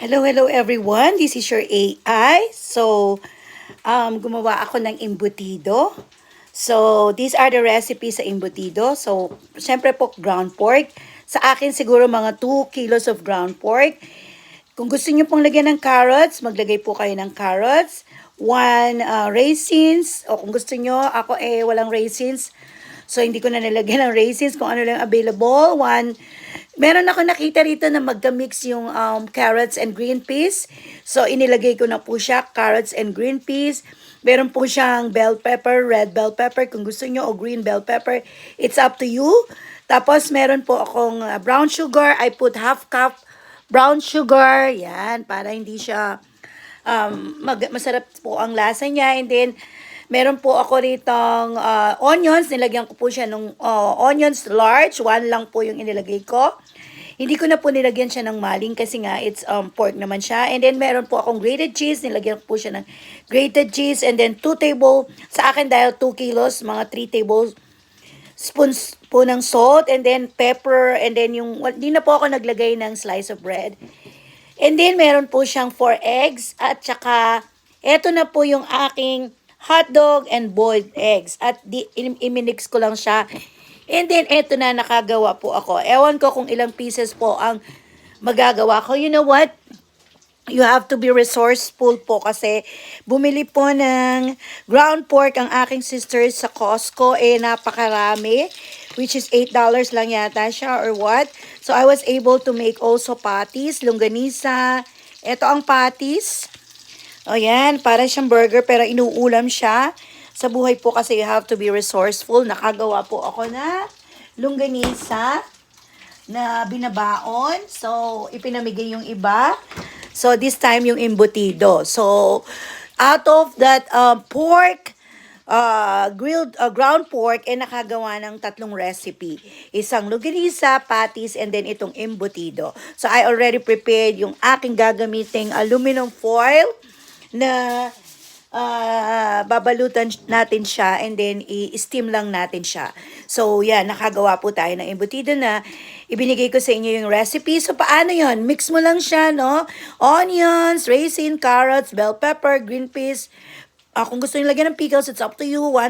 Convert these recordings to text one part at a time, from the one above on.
Hello everyone. This is your AI. So, gumawa ako ng embutido. So, these are the recipes sa embutido. So, syempre po ground pork. Sa akin siguro mga 2 kilos of ground pork. Kung gusto niyo pong lagyan ng carrots, maglagay po kayo ng carrots. 1 raisins. O kung gusto niyo, ako walang raisins. So, hindi ko na nilagyan ng raisins kung ano lang available. Meron ako nakita rito na magka-mix yung carrots and green peas. So, inilagay ko na po siya, carrots and green peas. Meron po siyang bell pepper, red bell pepper, kung gusto nyo, o green bell pepper. It's up to you. Tapos, meron po akong brown sugar. I put half cup brown sugar. Yan, para hindi siya masarap po ang lasa niya. And then, meron po ako ritong onions. Nilagyan ko po siya ng onions large. 1 lang po yung inilagay ko. Hindi ko na po nilagyan siya ng maling kasi nga it's pork naman siya. And then meron po akong grated cheese. Nilagyan ko po siya ng grated cheese. And then sa akin dahil 2 kilos, mga 3 tablespoons po ng salt. And then pepper. And then hindi na po ako naglagay ng slice of bread. And then meron po siyang 4 eggs. At saka, eto na po yung aking hotdog and boiled eggs. At iminix ko lang siya. And then, eto na, nakagawa po ako. Ewan ko kung ilang pieces po ang magagawa ko. You know what? You have to be resourceful po kasi bumili po ng ground pork ang aking sister sa Costco. Napakarami. Which is $8 lang yata siya or what. So, I was able to make also patties, longganisa. Ito ang patties. O yan, para siyang burger pero inuulam siya. Sa buhay po kasi you have to be resourceful. Nakagawa po ako na longganisa na binabaon. So, ipinamigay yung iba. So, this time yung embutido. So, out of that pork, grilled ground pork, nakagawa ng 3 recipe. Isang longganisa, patties, and then itong embutido. So, I already prepared yung aking gagamiting aluminum foil na babalutan natin siya and then i-steam lang natin siya. So, yan, nakagawa po tayo ng embutido na ibinigay ko sa inyo yung recipe. So, paano yon? Mix mo lang siya, no? Onions, raisin, carrots, bell pepper, green peas. Kung gusto nyo lagyan ng pickles, it's up to you. 2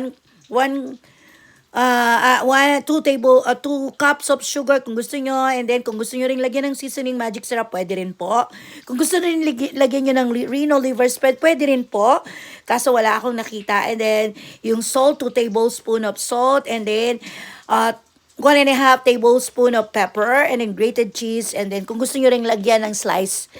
cups of sugar kung gusto nyo. And then, kung gusto nyo rin lagyan ng seasoning magic syrup, pwede rin po. Kung gusto rin lagyan nyo ng Reno liver spread, pwede rin po. Kaso wala akong nakita. And then, yung salt, 2 tablespoons of salt. And then, 1.5 tablespoon of pepper. And then, grated cheese. And then, kung gusto nyo rin lagyan ng slice